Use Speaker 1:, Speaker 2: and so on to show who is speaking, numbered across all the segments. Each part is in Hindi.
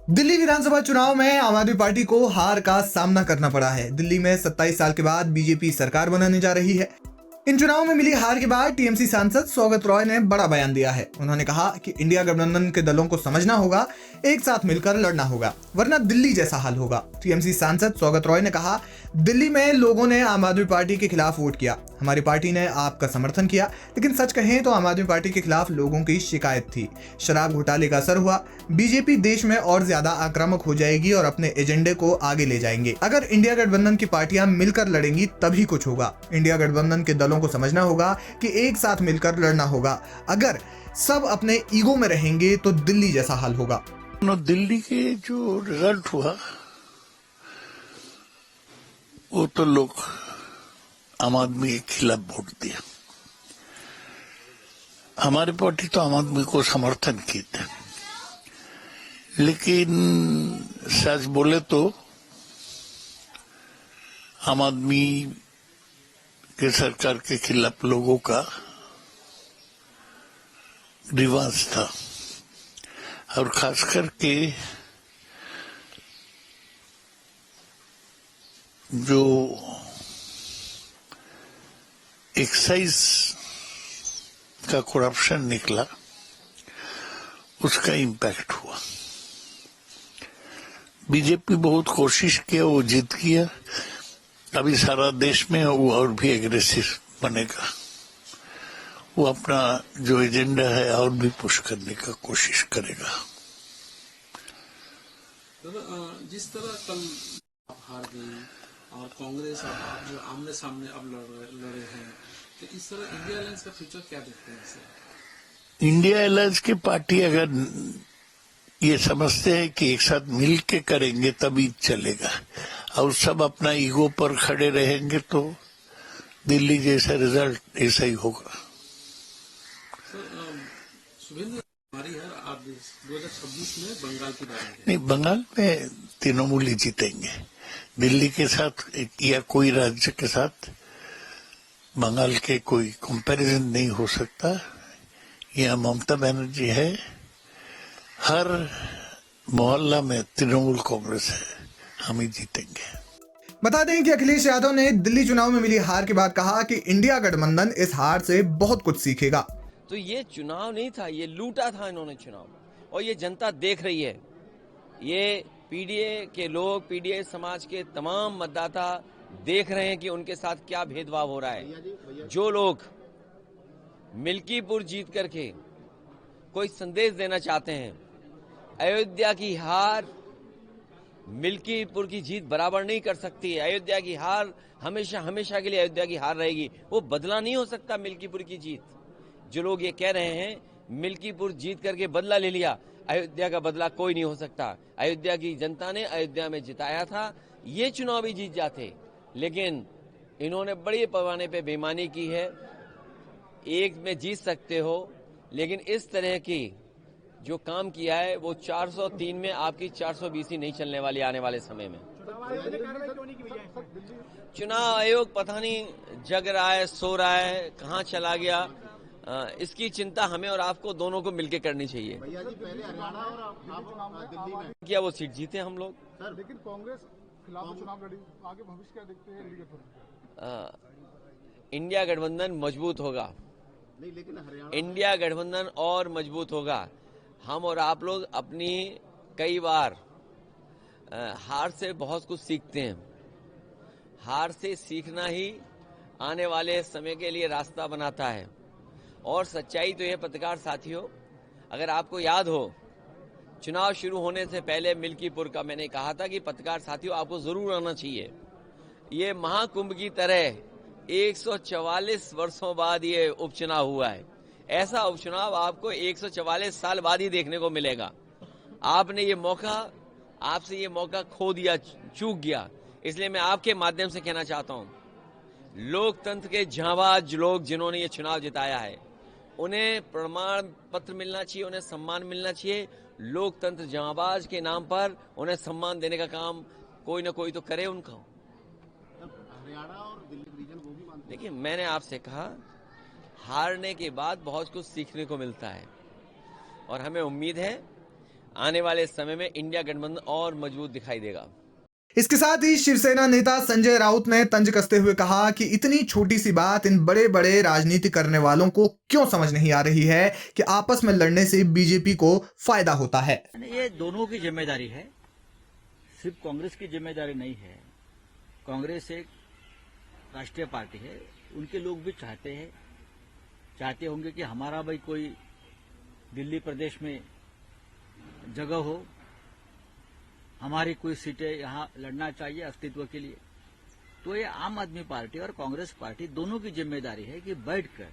Speaker 1: दिल्ली विधानसभा चुनाव में आम आदमी पार्टी को हार का सामना करना पड़ा है। दिल्ली में 27 साल के बाद बीजेपी सरकार बनाने जा रही है। इन चुनावों में मिली हार के बाद टीएमसी सांसद सौगत रॉय ने बड़ा बयान दिया है। उन्होंने कहा कि इंडिया गठबंधन के दलों को समझना होगा, एक साथ मिलकर लड़ना होगा, वरना दिल्ली जैसा हाल होगा। टीएमसी सांसद सौगत रॉय ने कहा, दिल्ली में लोगों ने आम आदमी पार्टी के खिलाफ वोट किया, हमारी पार्टी ने आपका समर्थन किया, लेकिन सच कहें तो आम आदमी पार्टी के खिलाफ लोगों की शिकायत थी। शराब घोटाले का असर हुआ। बीजेपी देश में और ज्यादा आक्रामक हो जाएगी और अपने एजेंडे को आगे ले जाएंगे। अगर इंडिया गठबंधन की पार्टियां मिलकर लड़ेंगी तभी कुछ होगा। इंडिया गठबंधन के दलों को समझना होगा कि एक साथ मिलकर लड़ना होगा। अगर सब अपने ईगो में रहेंगे तो दिल्ली जैसा हाल होगा।
Speaker 2: दिल्ली के जो रिजल्ट हुआ वो तो लोग आम आदमी के खिलाफ वोट दिया। हमारी पार्टी तो आम आदमी को समर्थन की थे, लेकिन सच बोले तो आम आदमी के सरकार के खिलाफ लोगों का रिवाज था, और खास करके जो एक्साइज का करप्शन निकला उसका इम्पैक्ट हुआ। बीजेपी बहुत कोशिश किया, वो जीत गया। अभी सारा देश में वो और भी एग्रेसिव बनेगा। वो अपना जो एजेंडा है और भी पुश करने का कोशिश करेगा।
Speaker 3: जिस तरह कल आप हार गई और कांग्रेस और आप जो आमने सामने अब लड़े हैं, तो इस तरह इंडिया अलायंस का फ्यूचर क्या देखते हैं सर?
Speaker 2: इंडिया अलायंस की पार्टी अगर ये समझते हैं कि एक साथ मिल के करेंगे तभी चलेगा, और सब अपना ईगो पर खड़े रहेंगे तो दिल्ली जैसा रिजल्ट ऐसा ही होगा।
Speaker 3: शुभेंद्र हमारी है, आप 2026 में बंगाल की बात है।
Speaker 2: नहीं, बंगाल में तृणमूल ही जीतेंगे। दिल्ली के साथ या कोई राज्य के साथ बंगाल के कोई कंपैरिजन नहीं हो सकता। यह ममता बनर्जी है, हर मोहल्ला में तृणमूल कांग्रेस है, हम ही जीतेंगे।
Speaker 1: बता दें कि अखिलेश यादव ने दिल्ली चुनाव में मिली हार के बाद कहा कि इंडिया गठबंधन इस हार से बहुत कुछ सीखेगा।
Speaker 4: तो ये चुनाव नहीं था, ये लूटा था इन्होंने चुनाव, और ये जनता देख रही है। ये पीडीए के लोग, पीडीए समाज के तमाम मतदाता देख रहे हैं कि उनके साथ क्या भेदभाव हो रहा है। जो लोग मिल्कीपुर जीत करके कोई संदेश देना चाहते हैं, अयोध्या की हार मिल्कीपुर की जीत बराबर नहीं कर सकती है। अयोध्या की हार हमेशा हमेशा के लिए अयोध्या की हार रहेगी, वो बदला नहीं हो सकता मिल्कीपुर की जीत। जो लोग ये कह रहे हैं मिल्कीपुर जीत करके बदला ले लिया, अयोध्या का बदला कोई नहीं हो सकता। अयोध्या की जनता ने अयोध्या में जिताया था, ये चुनाव भी जीत जाते, लेकिन इन्होंने बड़े पैमाने पे बेईमानी की है। एक में जीत सकते हो, लेकिन इस तरह की जो काम किया है वो 403 में आपकी 420 ही नहीं चलने वाली आने वाले समय में। चुनाव आयोग पता नहीं जग रहा है, सो रहा है, कहां चला गया, इसकी चिंता हमें और आपको दोनों को मिलकर करनी चाहिए।
Speaker 5: भैया जी, पहले हरियाणा और आप दिल्ली में
Speaker 4: क्या वो सीट जीते हम लोग?
Speaker 5: सर, लेकिन कांग्रेस खिलाफ चुनाव लड़ी, आगे भविष्य क्या देखते हैं?
Speaker 4: इंडिया गठबंधन मजबूत होगा।
Speaker 5: नहीं, लेकिन हरियाणा
Speaker 4: इंडिया गठबंधन और मजबूत होगा। हम और आप लोग अपनी कई बार हार से बहुत कुछ सीखते हैं। हार से सीखना ही आने वाले समय के लिए रास्ता बनाता है। और सच्चाई तो यह पत्रकार साथियों, अगर आपको याद हो, चुनाव शुरू होने से पहले मिल्कीपुर का मैंने कहा था कि पत्रकार साथियों आपको जरूर आना चाहिए। ये महाकुंभ की तरह 144 वर्षों बाद ये उपचुनाव हुआ है। ऐसा उपचुनाव आपको 144 साल बाद ही देखने को मिलेगा। आपने ये मौका, आपसे ये मौका खो दिया, चूक गया। इसलिए मैं आपके माध्यम से कहना चाहता हूं, लोकतंत्र के जांबाज लोग जिन्होंने ये चुनाव जिताया है, उन्हें प्रमाण पत्र मिलना चाहिए, उन्हें सम्मान मिलना चाहिए। लोकतंत्र जांबाज के नाम पर उन्हें सम्मान देने का काम कोई ना कोई तो करे उनका।
Speaker 5: हरियाणा और दिल्ली रीजन वो भी मानते हैं।
Speaker 4: देखिए, मैंने आपसे कहा, हारने के बाद बहुत कुछ सीखने को मिलता है, और हमें उम्मीद है आने वाले समय में इंडिया गठबंधन और मजबूत दिखाई देगा।
Speaker 1: इसके साथ ही शिवसेना नेता संजय राउत ने तंज कसते हुए कहा कि इतनी छोटी सी बात इन बड़े बड़े राजनीति करने वालों को क्यों समझ नहीं आ रही है कि आपस में लड़ने से बीजेपी को फायदा होता है।
Speaker 6: ये दोनों की जिम्मेदारी है, सिर्फ कांग्रेस की जिम्मेदारी नहीं है। कांग्रेस एक राष्ट्रीय पार्टी है, उनके लोग भी चाहते होंगे कि हमारा भाई कोई दिल्ली प्रदेश में जगह हो, हमारी कोई सीटें यहाँ लड़ना चाहिए अस्तित्व के लिए। तो ये आम आदमी पार्टी और कांग्रेस पार्टी दोनों की जिम्मेदारी है कि बैठकर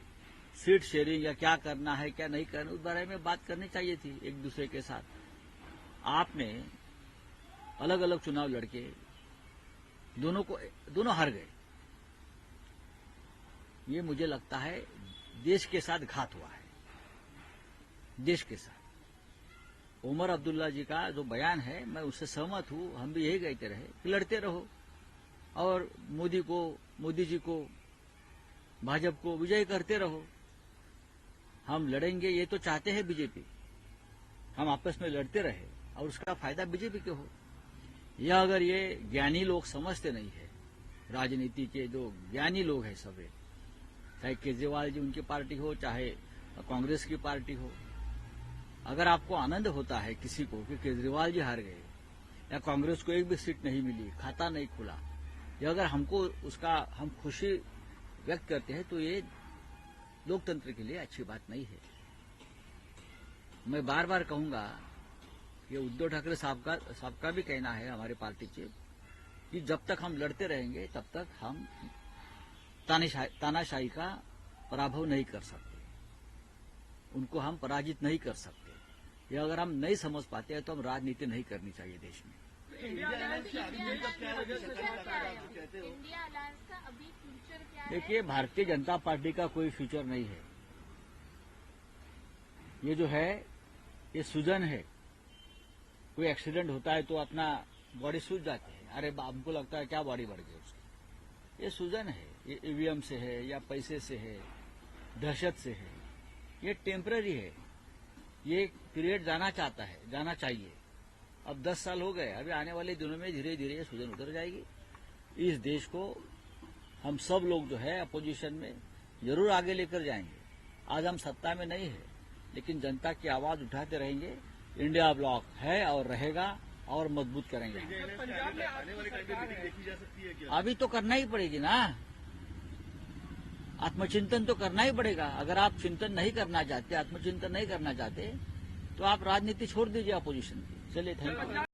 Speaker 6: सीट शेयरिंग या क्या करना है क्या नहीं करना उस बारे में बात करनी चाहिए थी एक दूसरे के साथ। आपने अलग अलग चुनाव लड़के दोनों हार गए। ये मुझे लगता है देश के साथ घात हुआ है, देश के साथ। उमर अब्दुल्ला जी का जो बयान है मैं उससे सहमत हूं, हम भी यही कहते रहे कि लड़ते रहो और मोदी जी को भाजपा को विजय करते रहो। हम लड़ेंगे ये तो चाहते हैं बीजेपी, हम आपस में लड़ते रहे और उसका फायदा बीजेपी को हो। यह अगर ये ज्ञानी लोग समझते नहीं है, राजनीति के जो ज्ञानी लोग हैं सभी, चाहे केजरीवाल जी उनकी पार्टी हो चाहे कांग्रेस की पार्टी हो, अगर आपको आनंद होता है किसी को कि केजरीवाल जी हार गए या कांग्रेस को एक भी सीट नहीं मिली, खाता नहीं खुला, या अगर हमको उसका हम खुशी व्यक्त करते हैं तो ये लोकतंत्र के लिए अच्छी बात नहीं है। मैं बार बार कहूंगा, ये उद्धव ठाकरे साहब का भी कहना है, हमारे पार्टी चीफ, कि जब तक हम लड़ते रहेंगे तब तक हम तानाशाही का पराभव नहीं कर सकते, उनको हम पराजित नहीं कर सकते। ये अगर हम नहीं समझ पाते हैं तो हम राजनीति नहीं करनी चाहिए देश में।
Speaker 7: इंडिया अलायंस का अभी फ्यूचर क्या है?
Speaker 6: देखिए, भारतीय जनता पार्टी का कोई फ्यूचर नहीं है। ये जो है ये सूजन है। कोई एक्सीडेंट होता है तो अपना बॉडी सूज जाते हैं, अरे हमको लगता है क्या बॉडी बढ़ गई उसकी। ये सूजन है, ये ईवीएम से है या पैसे से है, दहशत से है। ये टेम्पररी है, ये पीरियड जाना चाहिए। अब 10 साल हो गए, अभी आने वाले दिनों में धीरे धीरे ये सूजन उतर जाएगी। इस देश को हम सब लोग जो है अपोजिशन में जरूर आगे लेकर जाएंगे। आज हम सत्ता में नहीं है, लेकिन जनता की आवाज उठाते रहेंगे। इंडिया ब्लॉक है और रहेगा और मजबूत करेंगे। अभी तो करना ही पड़ेगी ना, आत्मचिंतन तो करना ही पड़ेगा। अगर आप चिंतन नहीं करना चाहते, आत्मचिंतन नहीं करना चाहते, तो आप राजनीति छोड़ दीजिए अपोजिशन की। चलिए, थैंक यू।